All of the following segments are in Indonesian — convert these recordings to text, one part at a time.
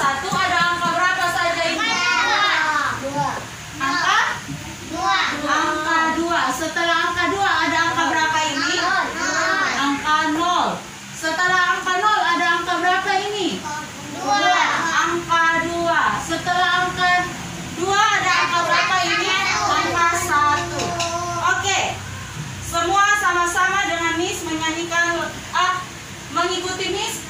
1 ada angka berapa saja ini? Angka 2. Setelah angka 2 ada angka berapa ini? Angka 0. Setelah angka 0 ada angka berapa ini? Angka 2. Setelah angka 2 ada angka berapa ini? Angka 1. Oke. Semua sama-sama dengan Miss menyanyikan mengikuti Miss.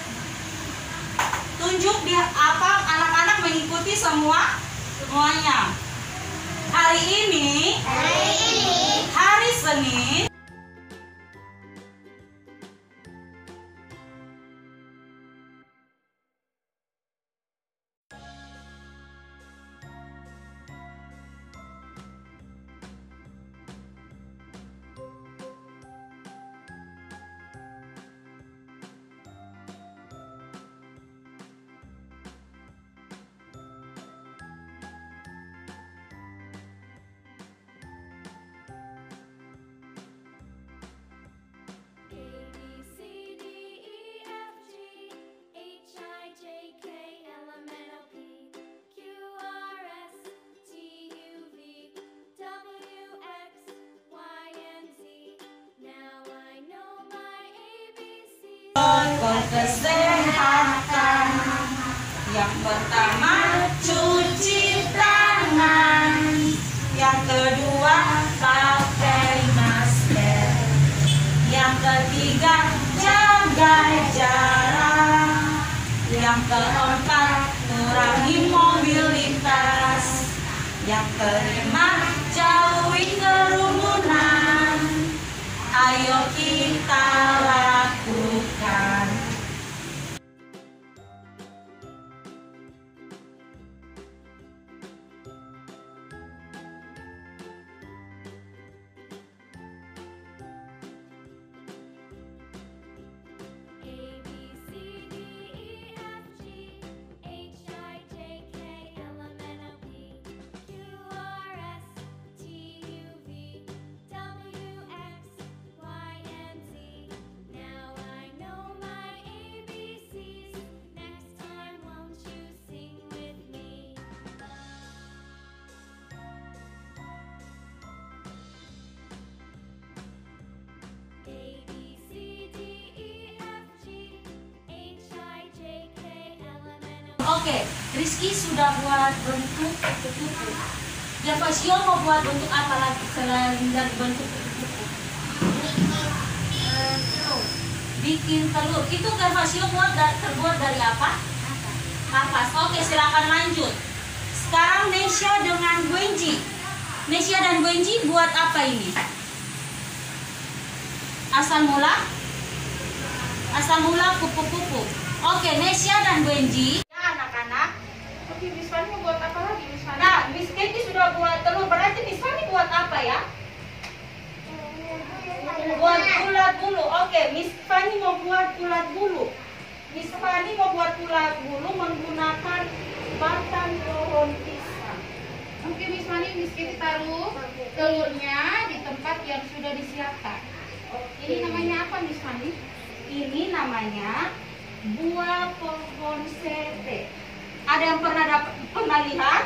Tunjuk di apa anak-anak mengikuti semuanya. Hari ini hari Senin. Kesehatan. Yang pertama cuci tangan. Yang kedua pakai masker. Yang ketiga jaga jarak. Yang keempat kurangi mobilitas. Yang kelima jauhi kerumunan. Ayo kita lakukan. Oke, Rizky sudah buat bentuk kupu-kupu. Gervasio mau buat bentuk apa lagi selain dari bentuk kupu-kupu? Bikin telur. Itu Gervasio terbuat dari apa? Kapas. Oke, silakan lanjut. Sekarang Nesya dengan Gwenji. Nesya dan Gwenji buat apa ini? Asal mula kupu-kupu. Oke, Nesya dan Gwenji. Anak-anak. Oke, Miss Fanny mau buat apa lagi, Miss Fanny? Nah, Miss Katie sudah buat telur. Berarti Miss Fanny buat apa ya? Buat ulat bulu. Oke, Miss Fanny mau buat ulat bulu. Miss Fanny mau buat ulat bulu menggunakan batang pohon pisang. Oke, Miss Fanny, Miss Katie taruh telurnya di tempat yang sudah disiapkan. Oke. Ini namanya apa, Miss Fanny? Ini namanya buah pohon sete. Ada yang pernah lihat?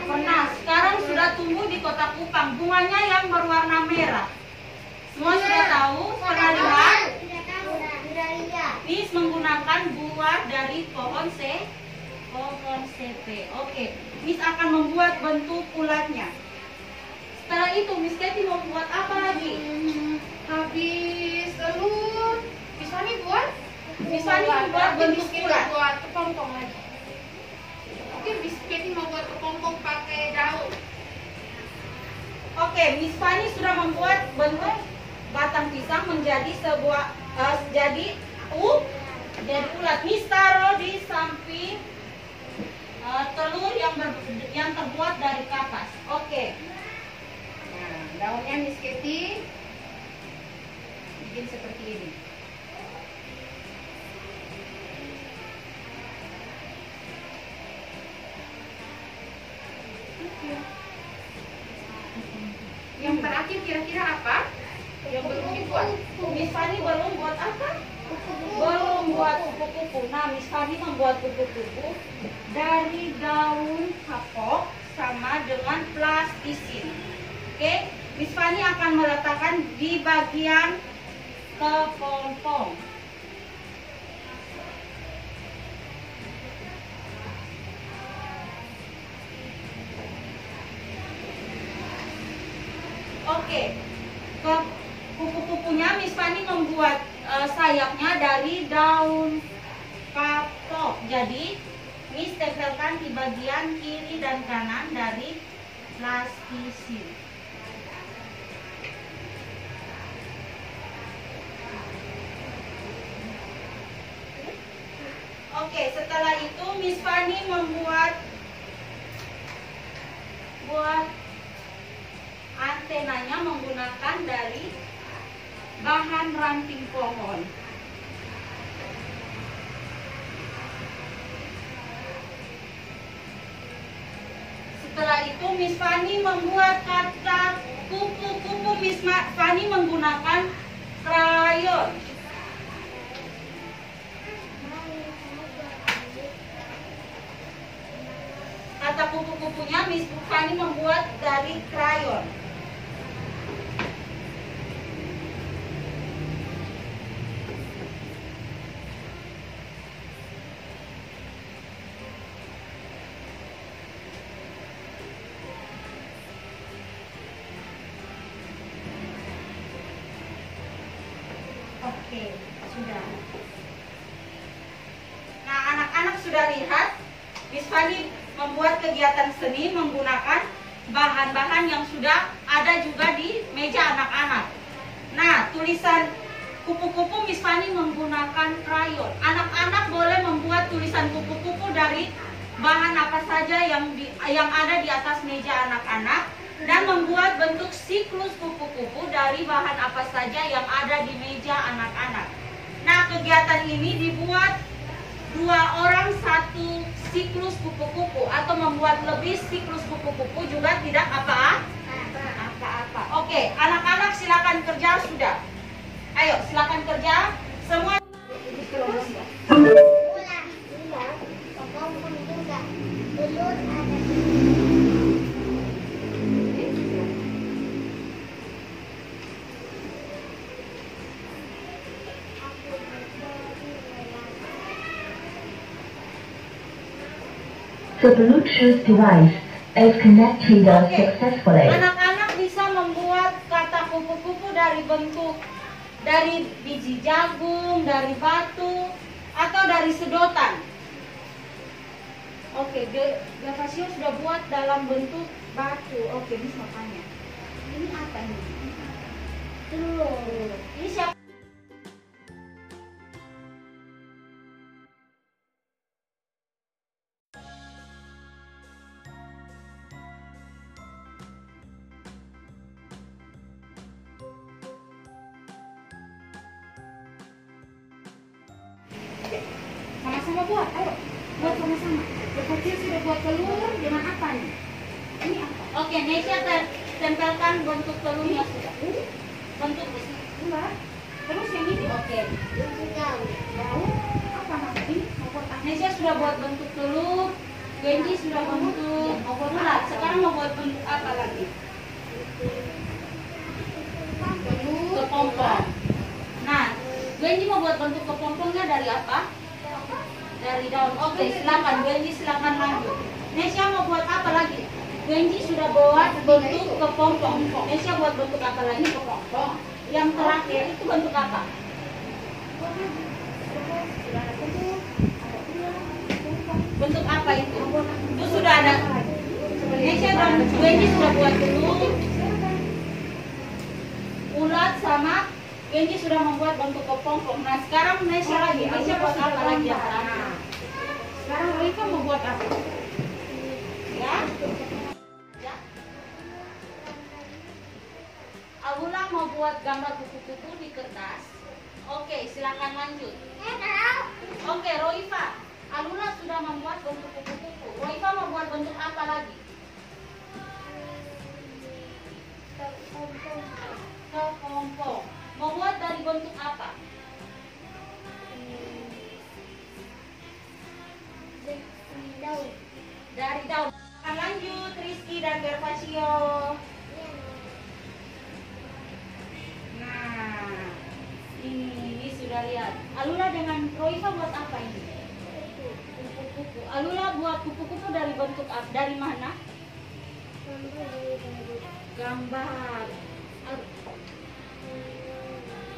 Pernah. Sekarang sudah tumbuh di Kota Kupang. Bunganya yang berwarna merah. Semua sudah tahu? Pernah lihat? Miss menggunakan buah dari pohon sete. Oke. Miss akan membuat bentuk ulatnya. Setelah itu Miss Katie mau buat apa lagi? Habis telur, Miss Fanny buat? Miss Fanny membuat bentuk ulat. Buat kepompong lagi. Oke, Miss Katie mau buat kepompong pakai daun. Oke, Miss Fanny sudah membuat bentuk batang pisang menjadi sebuah jadi ulat. Miss taruh di samping telur yang terbuat dari kapas. Oke. Nah, daunnya Miss Katie bikin seperti ini. Yang terakhir kira-kira apa? Yang belum dibuat. Miss Fanny belum buat apa? Belum membuat kupu-kupu. Nah, Miss Fani membuat kupu-kupu dari daun kapok sama dengan plastisin. Oke, Miss Fani akan meletakkan di bagian kepompong. Oke, kupu-kupunya Miss Fani membuat sayapnya dari daun kapok. Jadi Miss tempelkan di bagian kiri dan kanan dari plastisin. Oke, setelah itu Miss Fani membuat antenanya menggunakan dari bahan ranting pohon. Setelah itu Miss Fani membuat kaca kupu-kupu. Miss Fani menggunakan krayon. Kata kupu-kupunya Miss Fani membuat dari krayon. Oke, sudah. Nah, anak-anak sudah lihat Miss Fani membuat kegiatan seni menggunakan bahan-bahan yang sudah ada juga di meja anak-anak. Nah, tulisan kupu-kupu Miss Fani menggunakan krayon. Anak-anak boleh membuat tulisan kupu-kupu dari bahan apa saja yang ada di atas meja anak-anak dan membuat bentuk siklus kupu-kupu dari bahan apa saja yang ada di meja anak-anak. Nah, kegiatan ini dibuat 2 orang 1 siklus kupu-kupu atau membuat lebih siklus kupu-kupu juga tidak apa-apa. Oke, anak-anak silakan kerja sudah. Ayo, silakan kerja semua. The Bluetooth device is connected successfully. Anak-anak bisa membuat kata kupu-kupu dari biji jagung, dari batu, atau dari sedotan. Oke, Gavasio sudah buat dalam bentuk batu. Oke, bisa tanya. Ini apa ini? Telur. Ini siapa? Sama-sama buat, ayo buat sama-sama. Kecil sudah buat telur dengan apa nih? Ini apa? Oke, Nesya tempelkan bentuk telurnya sudah. Bentuk enggak. Terus yang ini? Oke. Lalu apa mas? Ini mau buat apa? Nesya sudah buat bentuk telur. Genji sudah bentuk ulat. Sekarang mau buat bentuk apa lagi? Kepompong. Nah, Genji mau buat bentuk kepompongnya dari apa? Dari daun. Oke, silakan Genji, silakan lanjut. Nesya mau buat apa lagi? Genji sudah buat bentuk kepompong. Nesya buat bentuk apa lagi? Kepompong. Yang terakhir itu bentuk apa? Bentuk apa itu? Itu sudah ada. Nesya dan Genji sudah buat bentuk ulat sama Genji sudah membuat bentuk kepompong. Nah, sekarang Nesya lagi. Nesya buat apa lagi yang terakhir? Sekarang Rika mau buat apa? Ya? Alula mau buat gambar kupu-kupu di kertas. Oke, silakan lanjut. Oke, Roifa. Alula sudah membuat bentuk kupu-kupu. Roifa mau buat bentuk apa lagi? Kepompong. Mau buat dari bentuk apa? Dari daun. Akan lanjut Rizky dan Gervasio. Nah, ini sudah lihat. Alula dengan Roifa buat apa ini? Kupu-kupu. Alula buat kupu-kupu dari bentuk apa? Dari mana? Gambar.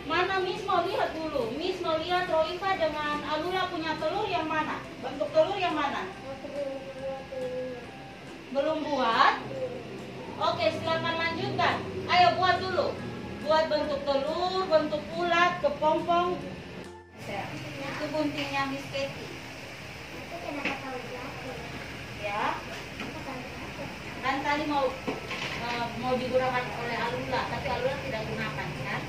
Mana Miss mau lihat dulu? Miss mau lihat Roifa dengan Alula punya telur yang mana? Bentuk telur yang mana? Belum buat? Oke, silakan lanjutkan. Ayo buat dulu. Buat bentuk telur, bentuk ulat, kepompong. Itu guntingnya Miss Katy. Ya. Dan tadi mau digunakan oleh Alula, tapi Alula tidak gunakan kan?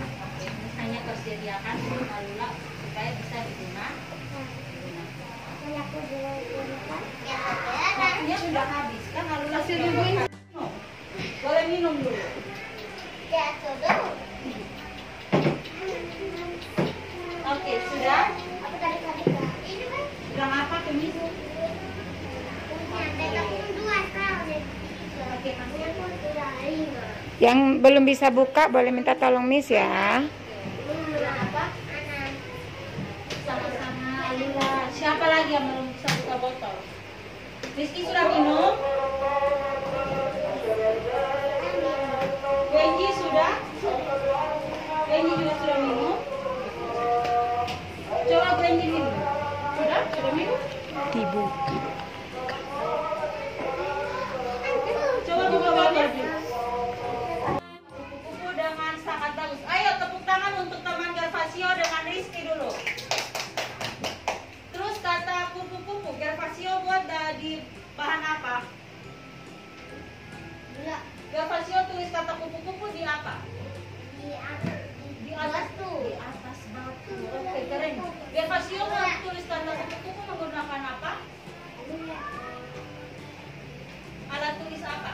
Oke, hanya tersediakan untuk Alula supaya bisa digunakan. Waktunya sudah habis kan Alula sudah makan. Boleh minum dulu. Oke, sudah? Bilang apa ke Miss? Oke, Yang belum bisa buka boleh minta tolong Miss ya. bilang apa? Sama-sama Alula. Siapa lagi yang belum bisa buka botol? Rizky sudah minum? Wenji sudah? Wenji juga sudah minum? Coba Wenji minum. Sudah? Sudah minum? Dibuka. Coba buka botol. Kupu-kupu dengan sangat bagus. Ayo tepuk tangan untuk teman Gervasio dengan Rizky dulu. Terus kata kupu-kupu, Gervasio buat dari bahan apa? Gervasio tulis kata kupu-kupu di apa? Di atas batu. Oke, keren. Gervasio mau tulis kata kupu-kupu menggunakan apa? Alat tulis apa?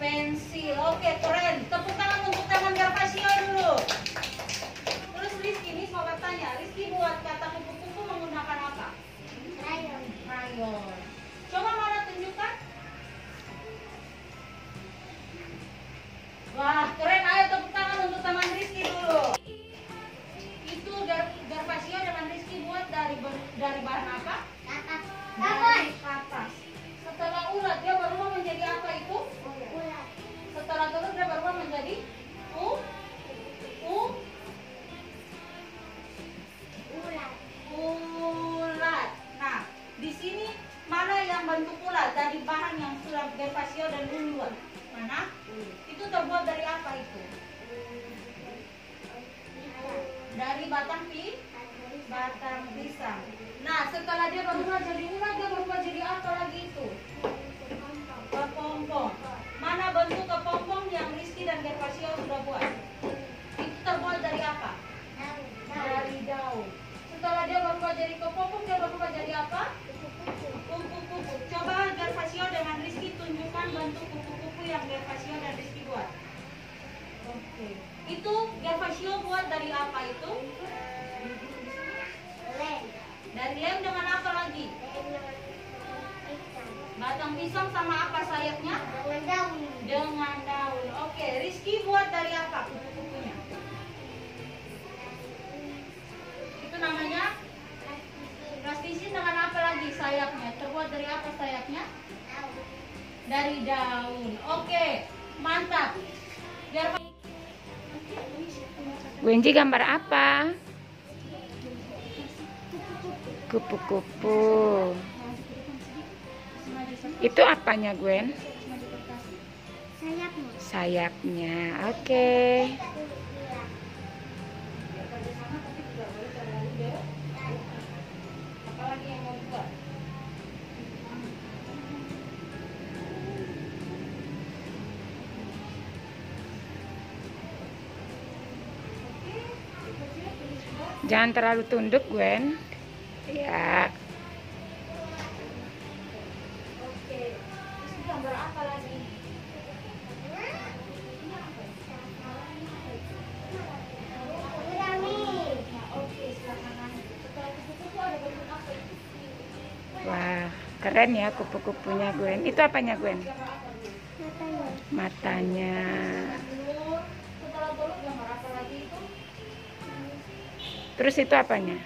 Pensil. Oke, keren. Tepuk tangan untuk tangan Gervasio dulu. Terus Rizky, Miss mau bertanya. Rizky buat kata kupu-kupu menggunakan apa? Crayon. Coba mana tunjukkan. Wah, keren. Ayo tepuk tangan untuk teman Rizky dulu. Itu Gervasio dengan Rizky buat dari bahan apa? Dari kapas. Setelah ulat dia berubah menjadi apa itu? Setelah telur dia berubah menjadi ulat. Nah, di sini mana yang bentuk ulat dari bahan yang sudah Gervasio dan Umi buat? Mana? Itu terbuat dari apa itu? Dari batang pisang. Nah, setelah dia berubah jadi ulat, dia berubah jadi apa lagi itu? Kepompong. Mana bentuk kepompong yang Rizky dan Gervasio sudah buat? Itu terbuat dari apa? Dari daun. Setelah dia berubah jadi kepompong, dia berubah jadi apa? Kupu-kupu. Coba Gervasio dengan Rizky tunjukkan bentuk kupu-kupu yang Gervasio dan Rizky buat. Oke. Itu Gervasio buat dari apa itu? Dari lem dengan apa lagi? Batang pisang sama apa sayapnya? Dengan daun. Oke, Rizky buat dari apa kupu-kupunya? Itu namanya plastisin dengan apa lagi sayapnya? Terbuat dari apa sayapnya? Dari daun. Oke, mantap. Wenji gambar apa? Kupu-kupu. Itu apanya, Gwen? Sayapnya. Oke. Apalagi yang mau buat? Jangan terlalu tunduk, Gwen. Ya. Oke. Terus gambar apa lagi? Nah, oke, silakan lanjut. Setelah kupu-kupu ada bentuk apa itu? Wah, keren ya kupu-kupunya Gwen. Itu apanya Gwen? Matanya. Setelah telur gambar apa lagi itu? Terus itu apanya?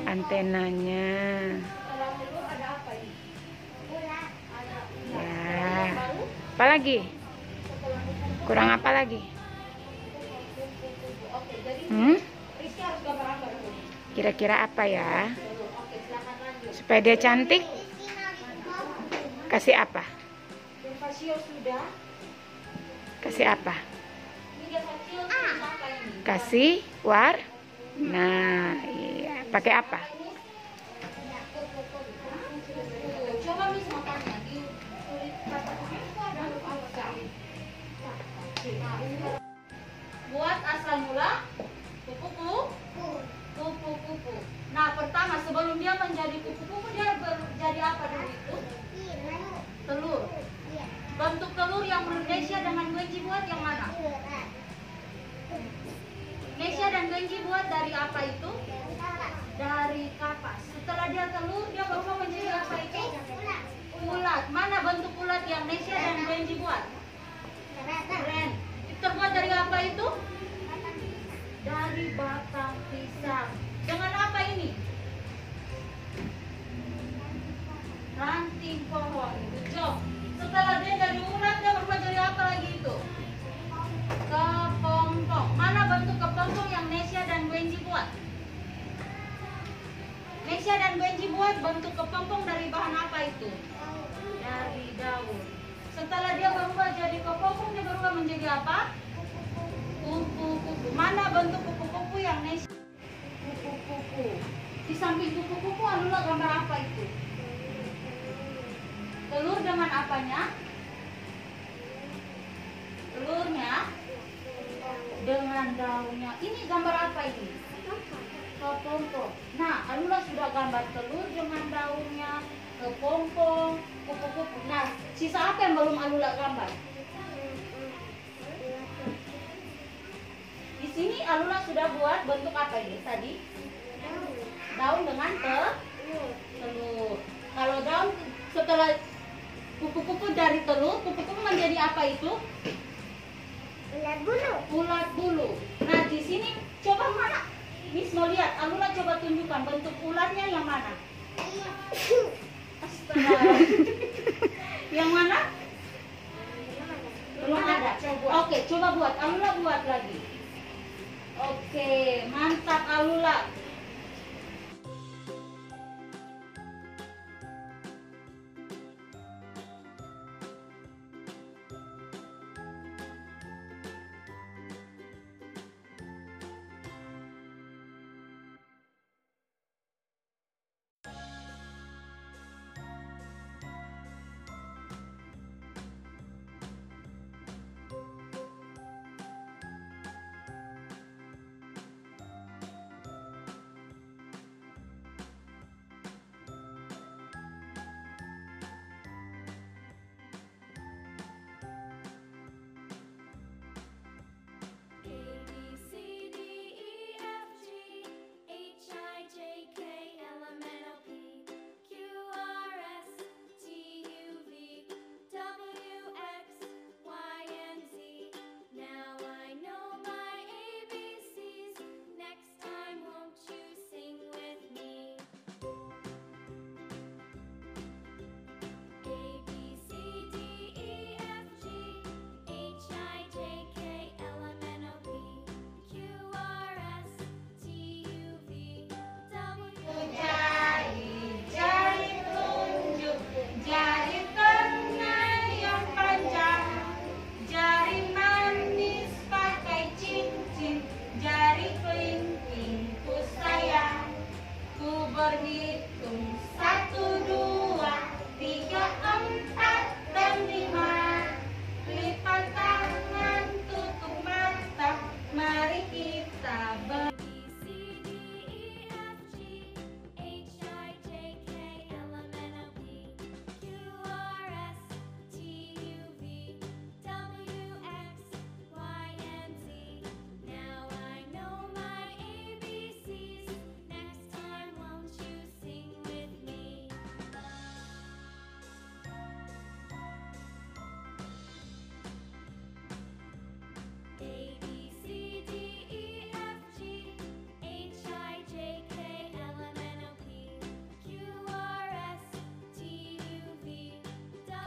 Antenanya. Setelah telur ada apa ini? Ya. Apa lagi? Kurang apa lagi? Oke, jadi Rizky harus gambar apa dulu? Kira-kira apa ya? Oke, silakan lanjut. Supaya dia cantik, kasih apa? Fasio sudah. Kasih apa? Ini fasio apa ini? Kasih warna. Nah, iya. Pakai apa? Coba Miss makanya di tulis kata itu ada apa? Buat asal mula kupu-kupu. Nah, pertama sebelum dia menjadi kupu-kupu dia jadi apa dulu itu? Telur. Bentuk telur yang Nesya dengan Gwenji buat yang mana? Nesya dan Gwenji buat dari apa itu? Dari kapas. Setelah dia telur, dia berubah menjadi apa itu? Ulat. Mana bentuk ulat yang Nesya dan Gwenji buat? Keren. Terbuat dari apa itu? Dari batang pisang. Dengan apa ini? Ranting pohon. Jom. Setelah dia jadi ulat, dia berubah jadi apa lagi itu? Kepompong. Mana bentuk kepompong yang Nesya dan Gwenji buat? Nesya dan Gwenji buat bentuk kepompong dari bahan apa itu? Dari daun. Setelah dia berubah jadi kepompong, dia berubah menjadi apa? Kupu-kupu. Mana bentuk kupu-kupu yang Nesya? Kupu-kupu. Di samping kupu-kupu adalah gambar apa itu? Telur dengan apanya? Telurnya dengan daunnya. Ini gambar apa ini? Kepompong. Nah, Alula sudah gambar telur dengan daunnya, kepompong, kupu-kupu. Nah, sisa apa yang belum Alula gambar? Di sini Alula sudah buat bentuk apa ini tadi? Daun dengan telur. Kalau daun setelah kupu-kupu dari telur, kupu-kupu menjadi apa itu? Ulat bulu. Nah, di sini coba mana? Miss mau lihat. Alula coba tunjukkan bentuk ulatnya yang mana? Astaga. Yang mana? Belum ada. Oke, coba buat. Alula buat lagi. Oke, mantap Alula.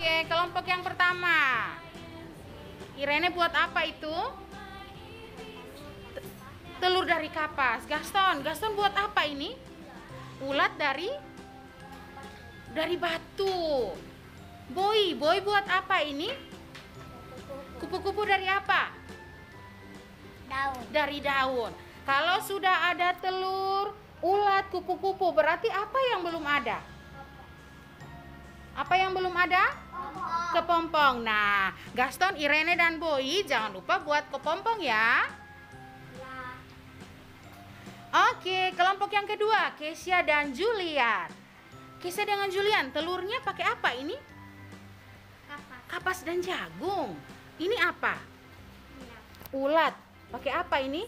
Oke, kelompok yang pertama. Irene buat apa itu? Telur dari kapas. Gaston buat apa ini? Ulat dari batu. Boy buat apa ini? Kupu-kupu dari apa? Daun. Dari daun. Kalau sudah ada telur, ulat, kupu-kupu, berarti apa yang belum ada? Apa yang belum ada? Kepompong. Nah, Gaston, Irene, dan Boy jangan lupa buat kepompong ya. Oke, kelompok yang kedua, Kesia dan Julian. Kesia dengan Julian, telurnya pakai apa ini? Kapas dan jagung. Ini apa? Ulat. Pakai apa ini?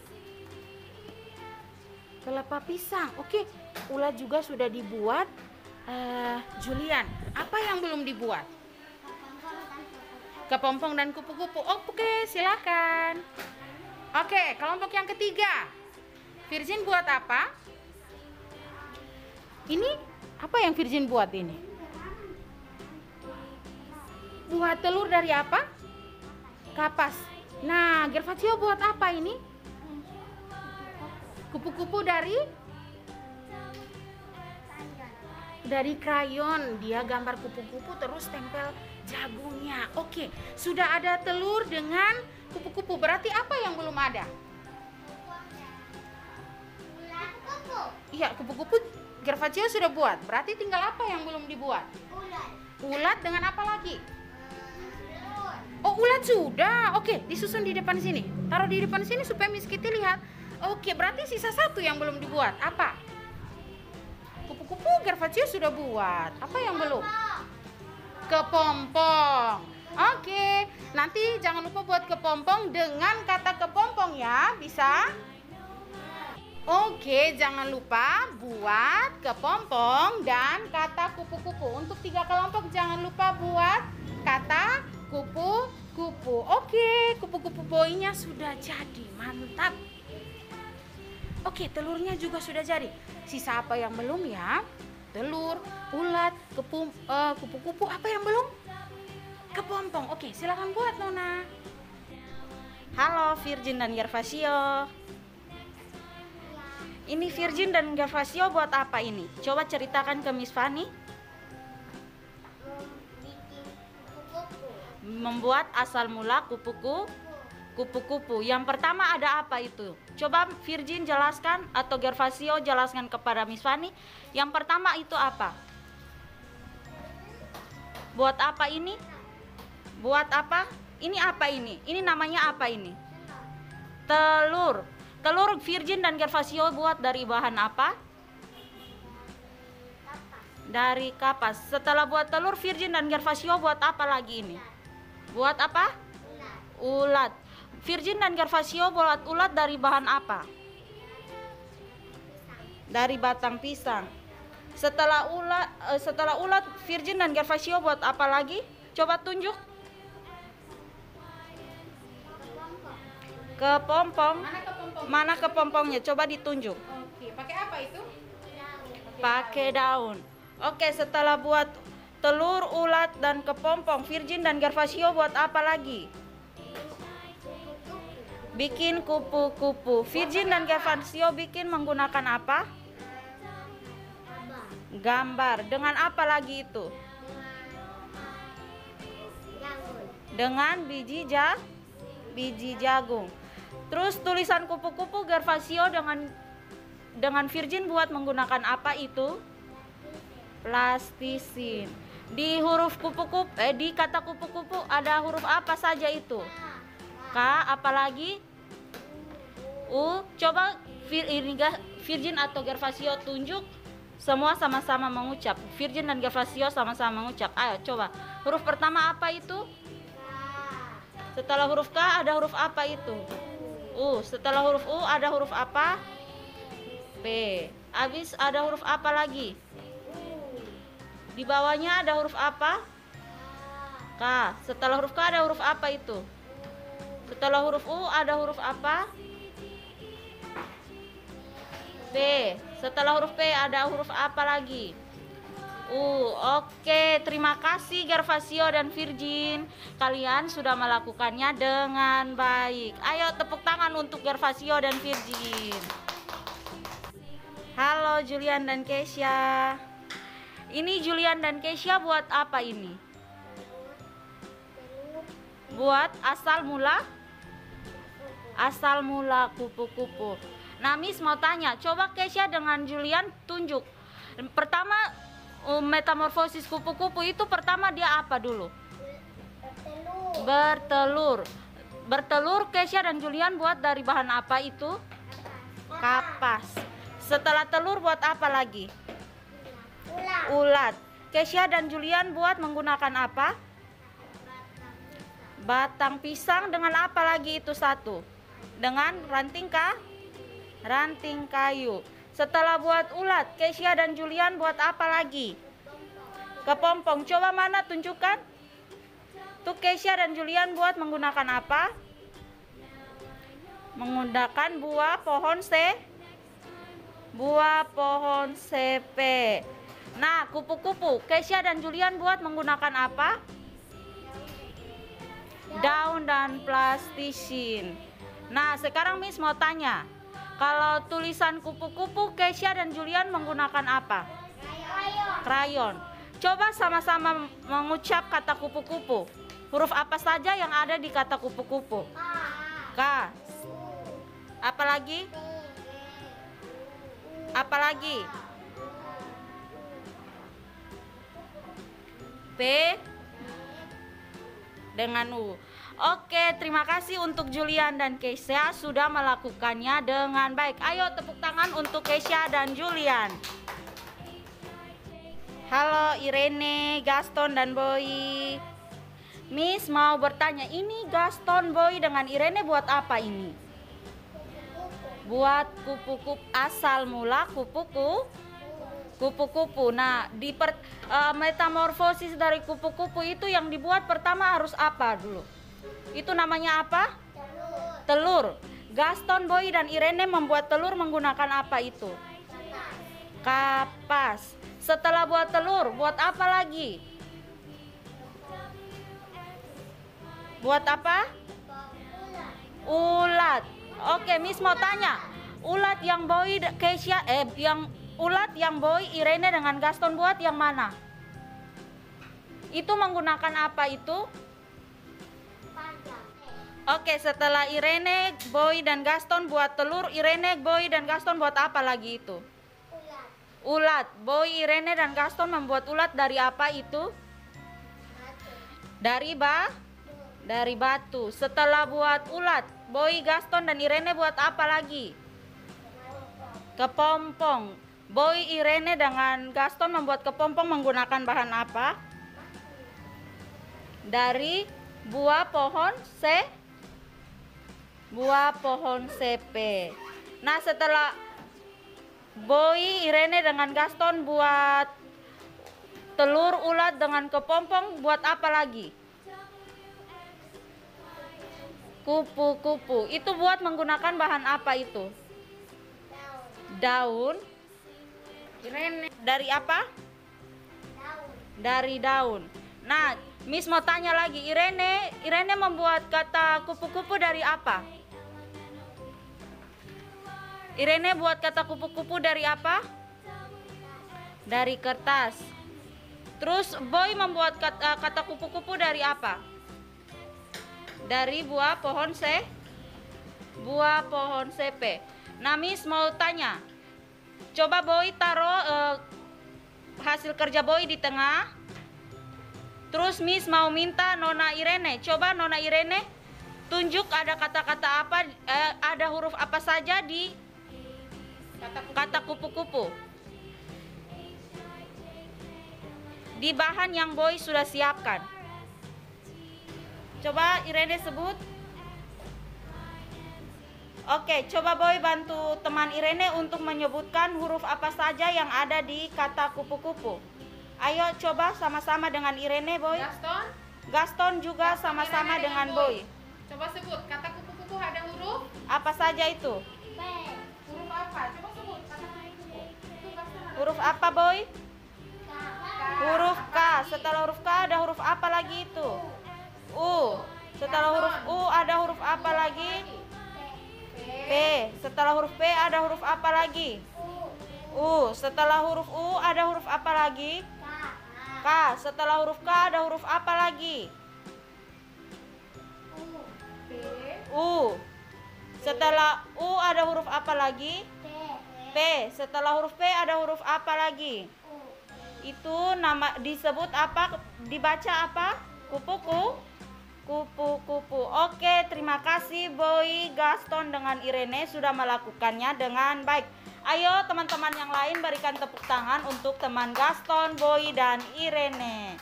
Kelapa pisang. Oke, ulat juga sudah dibuat. Julian, apa yang belum dibuat? Kepompong dan kupu-kupu. Oke, silakan. Oke, kelompok yang ketiga. Virgin buat apa? Ini apa yang Virgin buat ini? Buat telur dari apa? Kapas. Nah, Gervasio buat apa ini? Kupu-kupu dari krayon. Dia gambar kupu-kupu terus tempel jagungnya. Oke, sudah ada telur dengan kupu-kupu. Berarti apa yang belum ada? Iya, kupu-kupu Gervasio sudah buat. Berarti tinggal apa yang belum dibuat? Ulat dengan apa lagi? Oh, ulat sudah. Oke, disusun di depan sini. Taruh di depan sini supaya Miss Kitty lihat. Oke, berarti sisa satu yang belum dibuat. Apa? Kupu-kupu Gervasio sudah buat. Apa yang belum? Kepompong. Oke, nanti jangan lupa buat kepompong dengan kata kepompong ya. Bisa? Oke, jangan lupa buat kepompong dan kata kupu-kupu. Untuk 3 kelompok jangan lupa buat kata kupu-kupu. Oke, kupu-kupu boynya sudah jadi. Mantap. Oke, telurnya juga sudah jadi. Sisa apa yang belum ya? Telur, ulat, kupu-kupu. Apa yang belum? Kepompong. Oke, silakan buat Nona. Halo Virgin dan Gervasio. Ini Virgin dan Gervasio buat apa ini? Coba ceritakan ke Miss Fanny. Membuat asal mula kupu-kupu. Yang pertama ada apa itu? Coba Virgin jelaskan atau Gervasio jelaskan kepada Miss Fanny. Yang pertama itu apa? Buat apa ini? Buat apa? Ini apa ini? Ini namanya apa ini? Telur. Telur Virgin dan Gervasio buat dari bahan apa? Dari kapas. Setelah buat telur, Virgin dan Gervasio buat apa lagi ini? Buat apa? Ulat. Virgin dan Gervasio buat ulat dari bahan apa? Dari batang pisang. Setelah ulat, Virgin dan Gervasio buat apa lagi? Coba tunjuk. Kepompong. Mana kepompongnya? Coba ditunjuk. Oke, pakai apa itu? Pakai daun. Oke, setelah buat telur, ulat, dan kepompong, Virgin dan Gervasio buat apa lagi? Bikin kupu-kupu. Virgin dan Gervasio bikin menggunakan apa? Gambar. Dengan apa lagi itu? Dengan biji jagung. Terus tulisan kupu-kupu Gervasio dengan Virgin buat menggunakan apa itu? Plastisin. Di huruf kupu-kupu, di kata kupu-kupu ada huruf apa saja itu? K, apalagi? U. Coba Virgin atau Gervasio tunjuk. Semua sama-sama mengucap. Virgin dan Gervasio sama-sama mengucap. Ayo coba. Huruf pertama apa itu? Setelah huruf K ada huruf apa itu? U. Setelah huruf U ada huruf apa? P. Habis ada huruf apa lagi? Di bawahnya ada huruf apa? K. Setelah huruf K ada huruf apa itu? Setelah huruf U ada huruf apa? P. Setelah huruf P ada huruf apa lagi? U. Oke, terima kasih Gervasio dan Virgin. Kalian sudah melakukannya dengan baik. Ayo tepuk tangan untuk Gervasio dan Virgin. Halo Julian dan Keisha. Ini Julian dan Keisha buat apa ini? Buat asal mula kupu-kupu. Nah, Miss mau tanya, coba Keisha dengan Julian tunjuk. Pertama, metamorfosis kupu-kupu itu pertama dia apa dulu? Bertelur. Bertelur Keisha dan Julian buat dari bahan apa itu? Kapas. Setelah telur buat apa lagi? Ulat. Keisha dan Julian buat menggunakan apa? Batang pisang dengan apa lagi itu satu? Dengan ranting kayu. Setelah buat ulat, Keisha dan Julian buat apa lagi? Kepompong. Coba mana tunjukkan. Tuh Keisha dan Julian buat menggunakan apa? Menggunakan buah pohon sepe. Nah, kupu-kupu. Keisha dan Julian buat menggunakan apa? Daun dan plastisin. Nah, sekarang Miss mau tanya. Kalau tulisan kupu-kupu, Keisha dan Julian menggunakan apa? Krayon. Coba sama-sama mengucap kata kupu-kupu. Huruf apa saja yang ada di kata kupu-kupu? K. Apa lagi? Apa lagi? P dengan U. Oke, terima kasih untuk Julian dan Keisha sudah melakukannya dengan baik. Ayo tepuk tangan untuk Keisha dan Julian. Halo Irene, Gaston dan Boy. Miss mau bertanya, ini Gaston, Boy dengan Irene buat apa ini? Buat kupu-kupu asal mula kupu-kupu. Nah, metamorfosis dari kupu-kupu itu yang dibuat pertama harus apa dulu? Itu namanya apa? Telur. Gaston, Boy dan Irene membuat telur menggunakan apa itu? Kapas. Setelah buat telur, buat apa lagi? Buat apa? Ulat. Oke, Miss mau tanya. Ulat yang Boy Keisha ulat yang Boy, Irene dengan Gaston buat yang mana? Itu menggunakan apa itu? Oke, setelah Irene, Boy dan Gaston buat telur, Irene, Boy dan Gaston buat apa lagi itu? Ulat. Boy, Irene dan Gaston membuat ulat dari apa itu? Dari batu. Setelah buat ulat, Boy, Gaston dan Irene buat apa lagi? Kepompong. Boy, Irene dengan Gaston membuat kepompong menggunakan bahan apa? Dari buah pohon sepe. Nah, setelah Boy, Irene dengan Gaston buat telur, ulat dengan kepompong, buat apa lagi? Kupu-kupu. Itu buat menggunakan bahan apa itu? Daun. Irene dari apa? Dari daun. Nah, Miss mau tanya lagi, Irene membuat kata kupu-kupu dari apa? Irene buat kata kupu-kupu dari apa? Dari kertas. Terus Boy membuat kata kupu-kupu dari apa? Dari buah pohon sepe. Nah, Miss mau tanya. Coba Boy taruh hasil kerja Boy di tengah. Terus Miss mau minta Nona Irene. Coba Nona Irene tunjuk ada kata-kata apa, ada huruf apa saja di kata kupu-kupu. Di bahan yang Boy sudah siapkan. Coba Irene sebut. Oke, coba Boy bantu teman Irene untuk menyebutkan huruf apa saja yang ada di kata kupu-kupu. Ayo coba sama-sama dengan Irene, Boy. Gaston juga sama-sama dengan Boy. Coba sebut kata kupu-kupu ada huruf Apa saja itu? huruf apa? Coba sebut kata kupu-kupu. Huruf apa, Boy? Huruf apa lagi itu? U. Setelah huruf U ada huruf apa lagi? P. Setelah huruf P ada huruf apa lagi? U. Setelah huruf U ada huruf apa lagi? K. Setelah huruf K ada huruf apa lagi? U. Setelah U ada huruf apa lagi? P. Setelah huruf P ada huruf apa lagi? Itu nama disebut apa? Dibaca apa? Kupu-kupu. Kupu-kupu. Oke, terima kasih Boy, Gaston dengan Irene sudah melakukannya dengan baik. Ayo teman-teman yang lain berikan tepuk tangan untuk teman Gaston, Boy dan Irene.